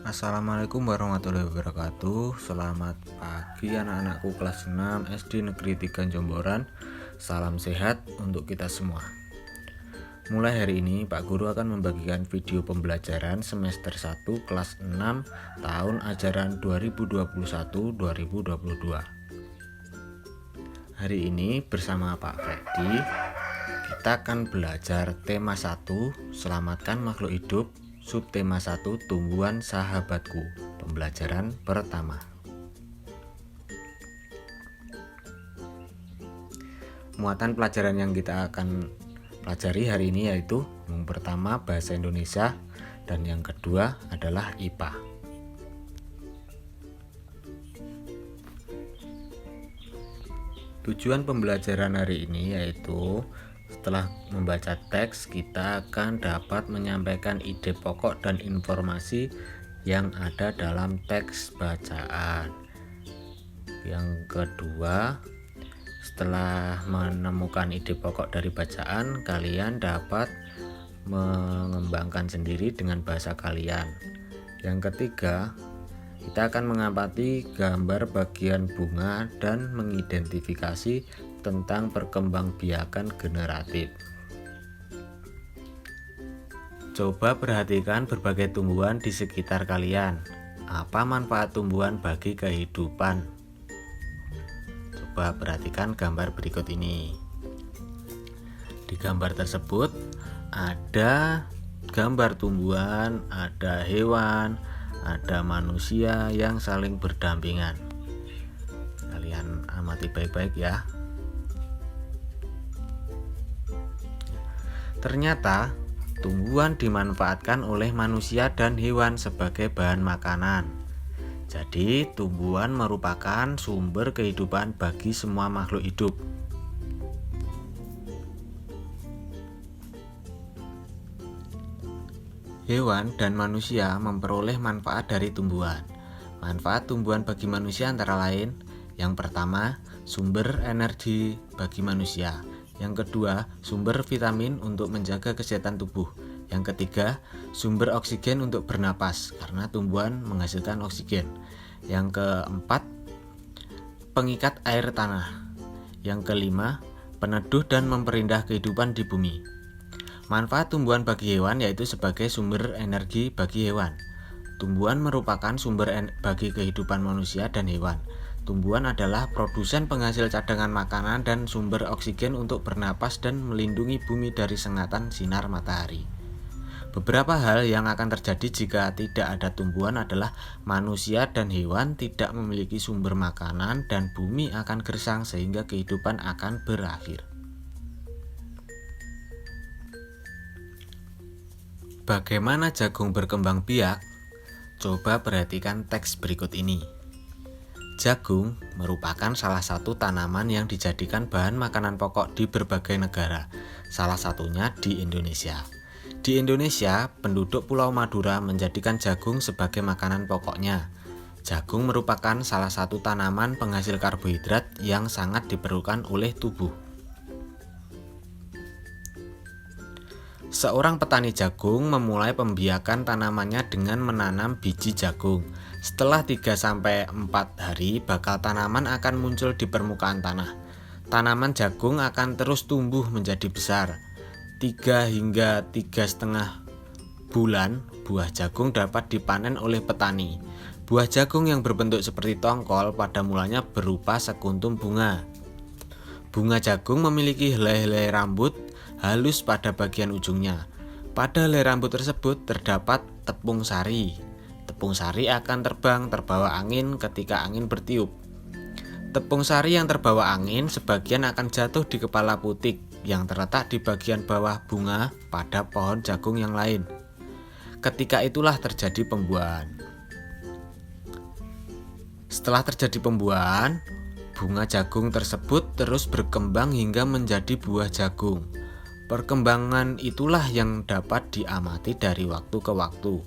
Assalamualaikum warahmatullahi wabarakatuh. Selamat pagi anak-anakku kelas 6 SD Negeri 3 Jomboran. Salam sehat untuk kita semua. Mulai hari ini Pak Guru akan membagikan video pembelajaran semester 1 kelas 6 tahun ajaran 2021-2022. Hari ini bersama Pak Freddy kita akan belajar tema 1, selamatkan makhluk hidup. Subtema 1, tumbuhan sahabatku. Pembelajaran pertama. Muatan pelajaran yang kita akan pelajari hari ini yaitu yang pertama bahasa Indonesia dan yang kedua adalah IPA. Tujuan pembelajaran hari ini yaitu setelah membaca teks, kita akan dapat menyampaikan ide pokok dan informasi yang ada dalam teks bacaan. Yang kedua, setelah menemukan ide pokok dari bacaan, kalian dapat mengembangkan sendiri dengan bahasa kalian. Yang ketiga, kita akan mengamati gambar bagian bunga dan mengidentifikasi tentang perkembangbiakan generatif. Coba perhatikan berbagai tumbuhan di sekitar kalian. Apa manfaat tumbuhan bagi kehidupan? Coba perhatikan gambar berikut ini. Di gambar tersebut ada gambar tumbuhan, ada hewan, ada manusia yang saling berdampingan. Kalian amati baik-baik ya. Ternyata tumbuhan dimanfaatkan oleh manusia dan hewan sebagai bahan makanan. Jadi tumbuhan merupakan sumber kehidupan bagi semua makhluk hidup. Hewan dan manusia memperoleh manfaat dari tumbuhan. Manfaat tumbuhan bagi manusia antara lain: yang pertama, sumber energi bagi manusia. Yang kedua, sumber vitamin untuk menjaga kesehatan tubuh. Yang ketiga, sumber oksigen untuk bernapas karena tumbuhan menghasilkan oksigen. Yang keempat, pengikat air tanah. Yang kelima, peneduh dan memperindah kehidupan di bumi. Manfaat tumbuhan bagi hewan yaitu sebagai sumber energi bagi hewan. Tumbuhan merupakan sumber bagi kehidupan manusia dan hewan. Tumbuhan adalah produsen penghasil cadangan makanan dan sumber oksigen untuk bernapas dan melindungi bumi dari sengatan sinar matahari. Beberapa hal yang akan terjadi jika tidak ada tumbuhan adalah manusia dan hewan tidak memiliki sumber makanan dan bumi akan gersang sehingga kehidupan akan berakhir. Bagaimana jagung berkembang biak? Coba perhatikan teks berikut ini. Jagung merupakan salah satu tanaman yang dijadikan bahan makanan pokok di berbagai negara, salah satunya di Indonesia. Di Indonesia, penduduk Pulau Madura menjadikan jagung sebagai makanan pokoknya. Jagung merupakan salah satu tanaman penghasil karbohidrat yang sangat diperlukan oleh tubuh. Seorang petani jagung memulai pembiakan tanamannya dengan menanam biji jagung. Setelah 3-4 hari, bakal tanaman akan muncul di permukaan tanah. Tanaman jagung akan terus tumbuh menjadi besar. 3 hingga 3,5 bulan, buah jagung dapat dipanen oleh petani. Buah jagung yang berbentuk seperti tongkol pada mulanya berupa sekuntum bunga. Bunga jagung memiliki helai-helai rambut halus pada bagian ujungnya. Pada helai rambut tersebut terdapat tepung sari. Tepung sari akan terbang terbawa angin ketika angin bertiup. Tepung sari yang terbawa angin sebagian akan jatuh di kepala putik yang terletak di bagian bawah bunga pada pohon jagung yang lain. Ketika itulah terjadi pembuahan. Setelah terjadi pembuahan, bunga jagung tersebut terus berkembang hingga menjadi buah jagung. Perkembangan itulah yang dapat diamati dari waktu ke waktu.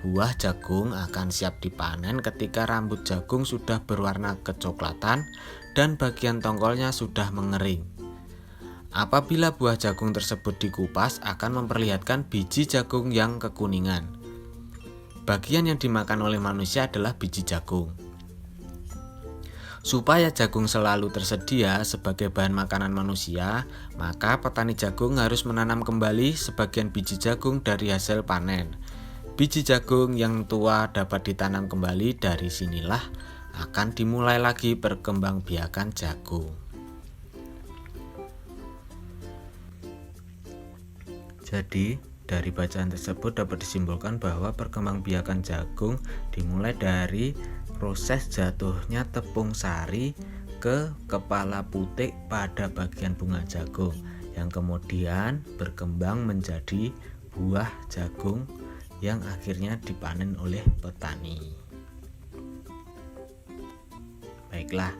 Buah jagung akan siap dipanen ketika rambut jagung sudah berwarna kecoklatan dan bagian tongkolnya sudah mengering. Apabila buah jagung tersebut dikupas akan memperlihatkan biji jagung yang kekuningan. Bagian yang dimakan oleh manusia adalah biji jagung. Supaya jagung selalu tersedia sebagai bahan makanan manusia, maka petani jagung harus menanam kembali sebagian biji jagung dari hasil panen. Biji jagung yang tua dapat ditanam kembali, dari sinilah akan dimulai lagi perkembangbiakan jagung. Jadi, dari bacaan tersebut dapat disimpulkan bahwa perkembangbiakan jagung dimulai dari proses jatuhnya tepung sari ke kepala putik pada bagian bunga jagung, yang kemudian berkembang menjadi buah jagung yang akhirnya dipanen oleh petani. Baiklah,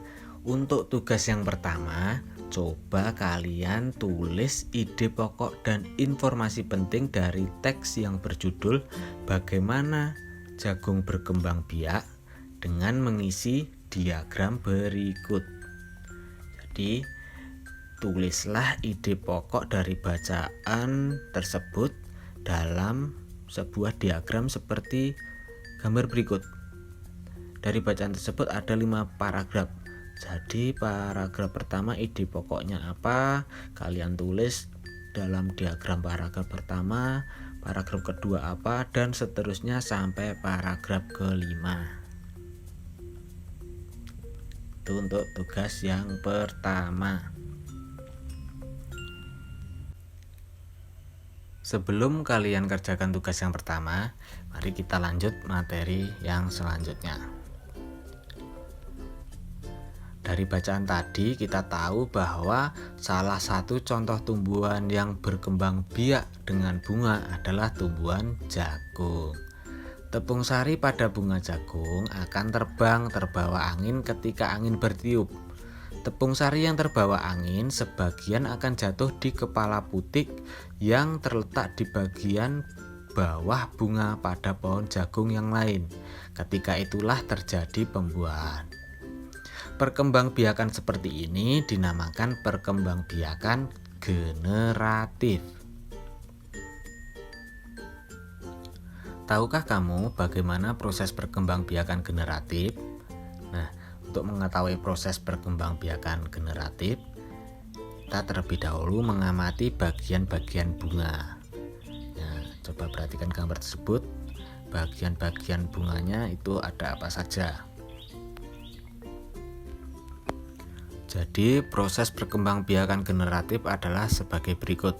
untuk tugas yang pertama, coba kalian tulis ide pokok dan informasi penting dari teks yang berjudul "Bagaimana Jagung Berkembang Biak" dengan mengisi diagram berikut. Jadi, tulislah ide pokok dari bacaan tersebut dalam sebuah diagram seperti gambar berikut. Dari bacaan tersebut ada 5 paragraf. Jadi paragraf pertama ide pokoknya apa, kalian tulis dalam diagram paragraf pertama, paragraf kedua apa, dan seterusnya sampai paragraf kelima. Itu untuk tugas yang pertama. Sebelum kalian kerjakan tugas yang pertama, mari kita lanjut materi yang selanjutnya. Dari bacaan tadi kita tahu bahwa salah satu contoh tumbuhan yang berkembang biak dengan bunga adalah tumbuhan jagung. Tepung sari pada bunga jagung akan terbang terbawa angin ketika angin bertiup. Tepung sari yang terbawa angin sebagian akan jatuh di kepala putik yang terletak di bagian bawah bunga pada pohon jagung yang lain. Ketika itulah terjadi pembuahan. Perkembangbiakan seperti ini dinamakan perkembangbiakan generatif. Tahukah kamu bagaimana proses perkembangbiakan generatif? Nah, untuk mengetahui proses perkembangbiakan generatif, kita terlebih dahulu mengamati bagian-bagian bunga. Nah, coba perhatikan gambar tersebut. Bagian-bagian bunganya itu ada apa saja? Jadi, proses perkembangbiakan generatif adalah sebagai berikut.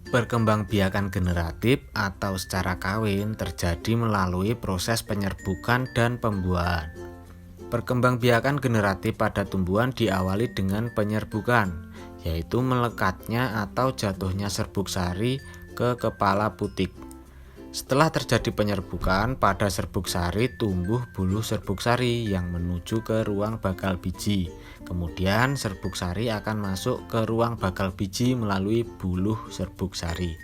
Perkembangbiakan generatif atau secara kawin terjadi melalui proses penyerbukan dan pembuahan. Perkembangbiakan generatif pada tumbuhan diawali dengan penyerbukan, yaitu melekatnya atau jatuhnya serbuk sari ke kepala putik. Setelah terjadi penyerbukan, pada serbuk sari tumbuh buluh serbuk sari yang menuju ke ruang bakal biji. Kemudian serbuk sari akan masuk ke ruang bakal biji melalui buluh serbuk sari.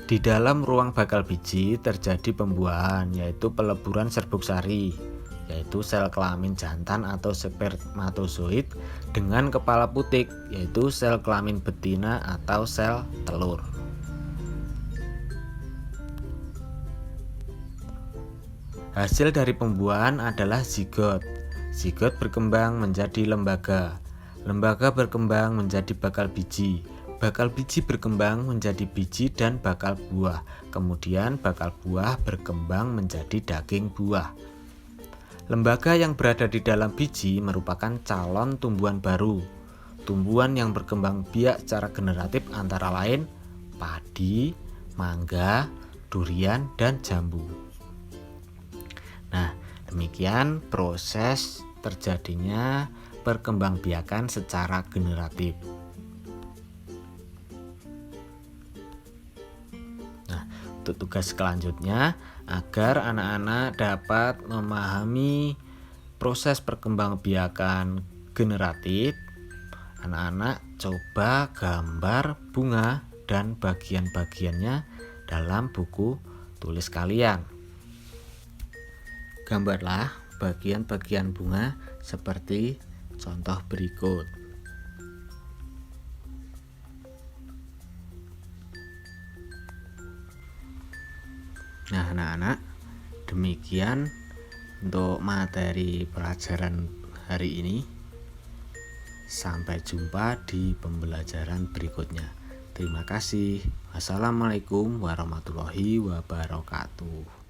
Di dalam ruang bakal biji terjadi pembuahan, yaitu peleburan serbuk sari, yaitu sel kelamin jantan atau spermatozoid, dengan kepala putik, yaitu sel kelamin betina atau sel telur. Hasil dari pembuahan adalah zigot. Zigot berkembang menjadi lembaga. Lembaga berkembang menjadi bakal biji. Bakal biji berkembang menjadi biji dan bakal buah. Kemudian bakal buah berkembang menjadi daging buah. Lembaga yang berada di dalam biji merupakan calon tumbuhan baru. Tumbuhan yang berkembang biak secara generatif antara lain padi, mangga, durian, dan jambu. Nah, demikian proses terjadinya perkembangbiakan secara generatif. Nah, untuk tugas selanjutnya, agar anak-anak dapat memahami proses perkembangbiakan generatif, anak-anak coba gambar bunga dan bagian-bagiannya dalam buku tulis kalian. Gambarlah bagian-bagian bunga seperti contoh berikut. Nah, anak-anak, demikian untuk materi pelajaran hari ini. Sampai jumpa di pembelajaran berikutnya. Terima kasih. Wassalamualaikum warahmatullahi wabarakatuh.